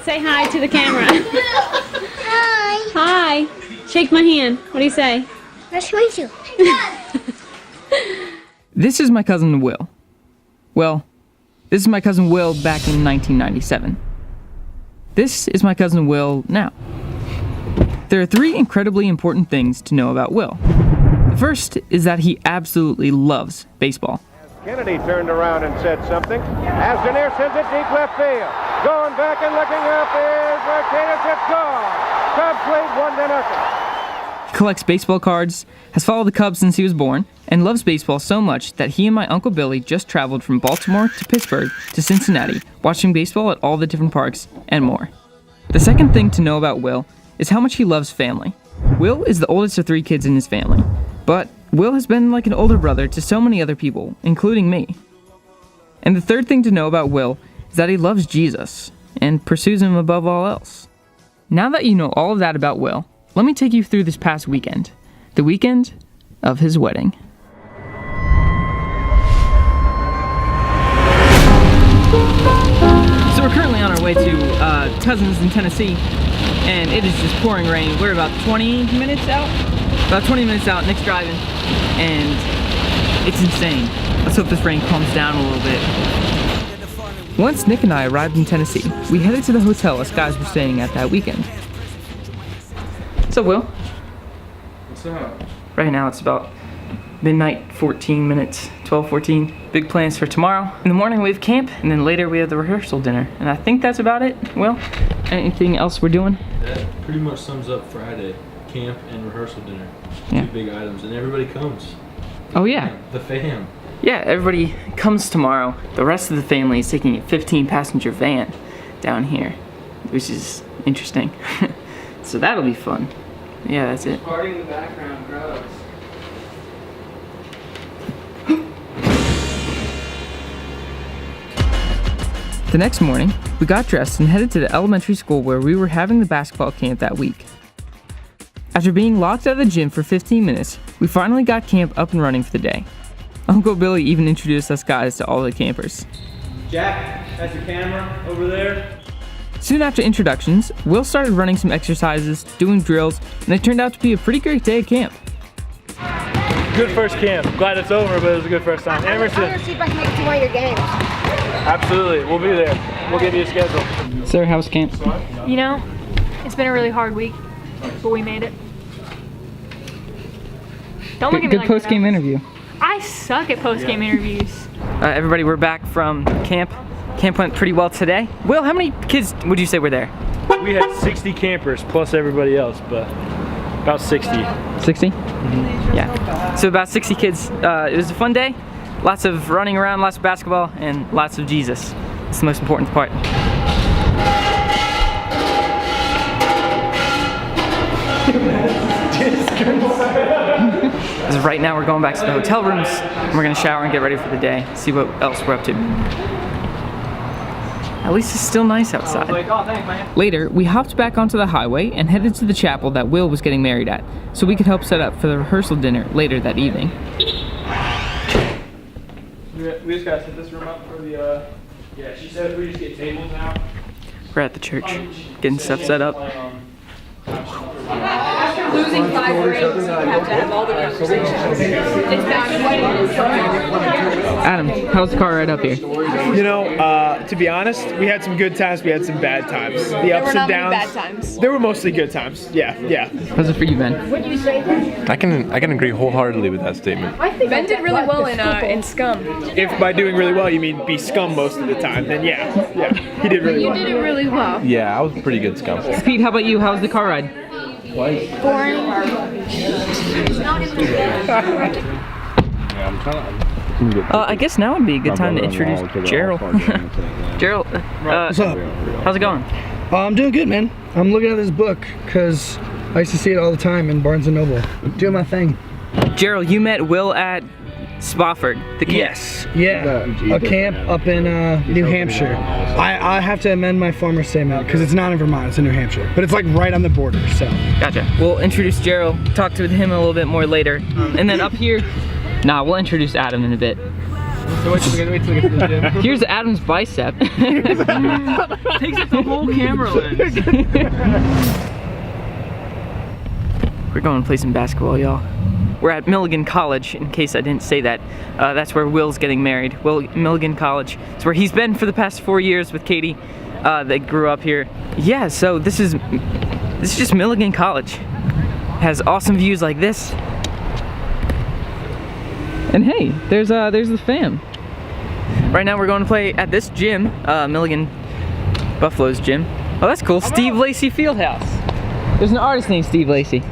Say hi to the camera. Hi. Hi. Shake my hand. What do you say? Nice to meet you. This is my cousin Will. Well, this is my cousin Will back in 1997. This is my cousin Will now. There are 3 incredibly important things to know about Will. The first is that he absolutely loves baseball. Kennedy turned around and said something. Asdenair sends it deep left field. Going back and looking up is Martinez. It's gone. Cubs lead 1-0. He collects baseball cards, has followed the Cubs since he was born, and loves baseball so much that he and my Uncle Billy just traveled from Baltimore to Pittsburgh to Cincinnati, watching baseball at all the different parks and more. The second thing to know about Will is how much he loves family. Will is the oldest of 3 kids in his family, but Will has been like an older brother to so many other people, including me. And the third thing to know about Will is that he loves Jesus and pursues him above all else. Now that you know all of that about Will, let me take you through this past weekend, the weekend of his wedding. So we're currently on our way to cousins in Tennessee, and it is just pouring rain. We're about 20 minutes out. Nick's driving, and it's insane. Let's hope this rain calms down a little bit. Once Nick and I arrived in Tennessee, we headed to the hotel us guys were staying at that weekend. What's up, Will? What's up? Right now it's about midnight, 14 minutes, 12:14. Big plans for tomorrow. In the morning we have camp, and then later we have the rehearsal dinner. And I think that's about it. Will, anything else we're doing? That pretty much sums up Friday. Camp and rehearsal dinner. Yeah. 2 big items, and everybody comes. Oh yeah. The fam. Yeah, everybody comes tomorrow. The rest of the family is taking a 15-passenger van down here, which is interesting. So that'll be fun. Yeah, that's it. Party in the background, gross. The next morning, we got dressed and headed to the elementary school where we were having the basketball camp that week. After being locked out of the gym for 15 minutes, we finally got camp up and running for the day. Uncle Billy even introduced us guys to all the campers. Jack, that's your camera over there. Soon after introductions, Will started running some exercises, doing drills, and it turned out to be a pretty great day at camp. Good first camp. Glad it's over, but it was a good first time. Emerson. I'm gonna see if I can make it to one of your games. Absolutely. We'll be there. We'll give you a schedule. Sarah, how was camp? You know, it's been a really hard week, but we made it. Don't look at me Good like post-game that. interview. I suck at post-game interviews. Everybody, we're back from camp. Camp went pretty well today. Will, how many kids would you say were there? We had 60 campers plus everybody else, but about 60. 60? Yeah. So about 60 kids. It was a fun day. Lots of running around, lots of basketball, and lots of Jesus. It's the most important part. As of right now, we're going back to the hotel rooms, and we're gonna shower and get ready for the day, see what else we're up to. At least it's still nice outside. Later, we hopped back onto the highway and headed to the chapel that Will was getting married at, so we could help set up for the rehearsal dinner later that evening. We just gotta set this room up for the, yeah, she said if we just get tables now. We're at the church, getting stuff set up. After losing 5 grades, you have to have all the representation. It's back Adam, how's the car ride up here? You know, to be honest, we had some good times, we had some bad times. The ups and downs. bad times. They were mostly good times. Yeah. How's it for you, Ben? What do you say? I can agree wholeheartedly with that statement. I think Ben did really well in Scum. If by doing really well you mean be scum most of the time, then yeah, he did really well. You did it really well. Yeah, I was pretty good scum. Pete, how about you? How's the car ride? Boring. I guess now would be a good time to introduce Gerald. Gerald, What's up? how's it going? I'm doing good, man. I'm looking at this book because I used to see it all the time in Barnes & Noble. Doing my thing. Gerald, you met Will at Spofford, the camp. Yes. Yeah. A camp up in New Hampshire. I have to amend my former statement because it's not in Vermont, it's in New Hampshire. But it's like right on the border, so. Gotcha. We'll introduce Gerald, talk to him a little bit more later. And then up here, we'll introduce Adam in a bit. So wait till we get to the gym. Here's Adam's bicep. Takes up the whole camera lens. We're going to play some basketball, y'all. We're at Milligan College, in case I didn't say that. That's where Will's getting married. Milligan College. It's where he's been for the past 4 years with Katie. They grew up here. Yeah, so this is just Milligan College. Has awesome views like this. And hey, there's the fam. Right now we're going to play at this gym, Milligan Buffalo's gym. Oh, that's cool. Steve Lacey Fieldhouse. There's an artist named Steve Lacey.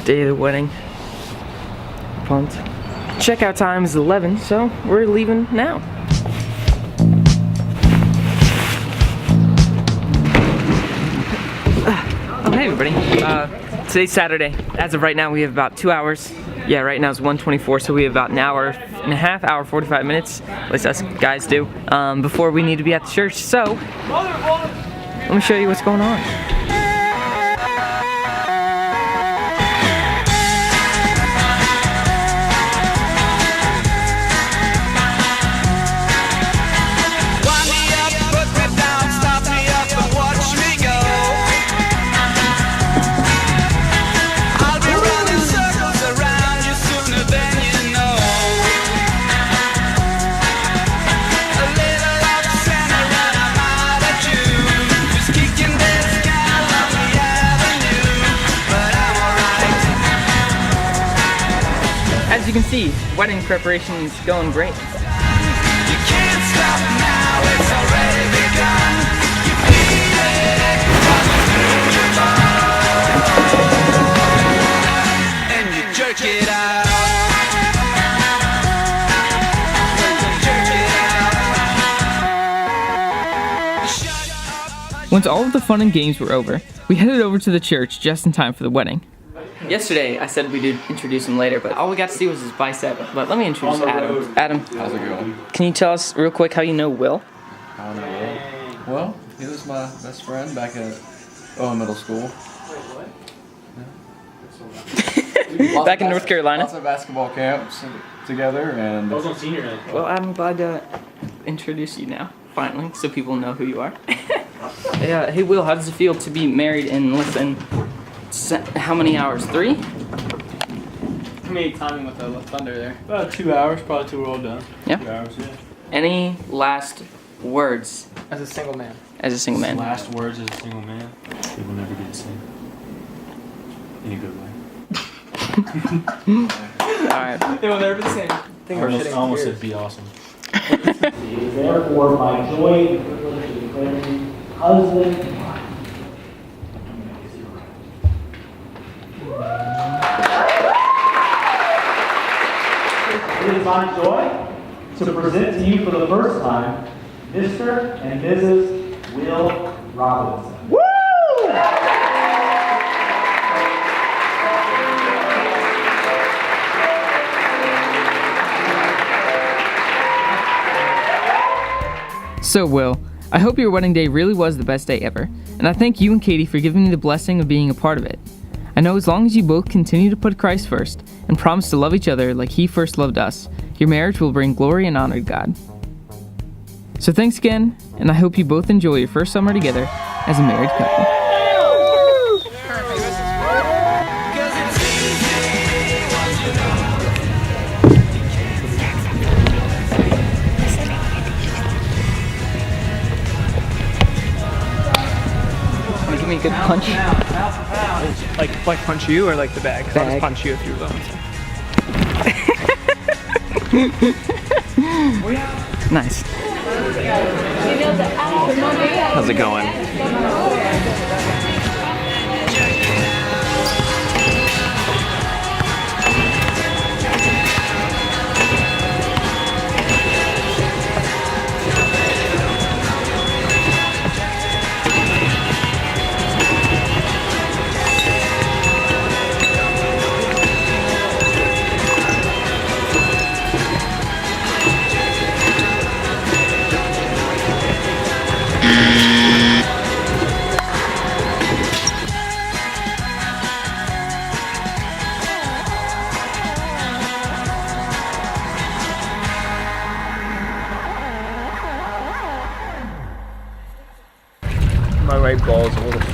Day of the wedding. Pumped. Checkout time is 11, so we're leaving now. Oh, hey everybody. Today's Saturday. As of right now, we have about 2 hours. Yeah, right now it's 1:24, so we have about an hour and a half, hour 45 minutes, at least us guys do, before we need to be at the church. So, let me show you what's going on. As you can see, wedding preparation is going great. You can't stop now, it's already begun. You feel it running through your bones, and you jerk it out. Once all of the fun and games were over, we headed over to the church just in time for the wedding. Yesterday, I said we'd introduce him later, but all we got to see was his bicep. But let me introduce Adam. Adam, How's it going? can you tell us real quick how you know Will? I don't know. Well, he was my best friend back at middle school. Back in North Carolina? Lots of basketball camps together, and I was on senior night. Well, I'm glad to introduce you now, finally, so people know who you are. Yeah, hey Will, how does it feel to be married in less than how many hours? 3? How many timing with the thunder there? About 2 hours, probably till we're all done. Yeah. 2 hours, yeah. Any last words As a single man. as a single man? Last words as a single man. It will never be the same. In a good way. Alright. It will never be the same. I almost said be awesome. Therefore, my joy and privilege to declare you husband and wife. It is my joy to present to you for the first time Mr. and Mrs. Will Robinson. Woo! So Will, I hope your wedding day really was the best day ever, and I thank you and Katie for giving me the blessing of being a part of it. I know as long as you both continue to put Christ first and promise to love each other like He first loved us, your marriage will bring glory and honor to God. So thanks again, and I hope you both enjoy your first summer together as a married couple. Wanna give me a good punch? Like punch you or like the bag? 'Cause I'll just punch you if you're going to. Nice. how's it going? My right ball is a little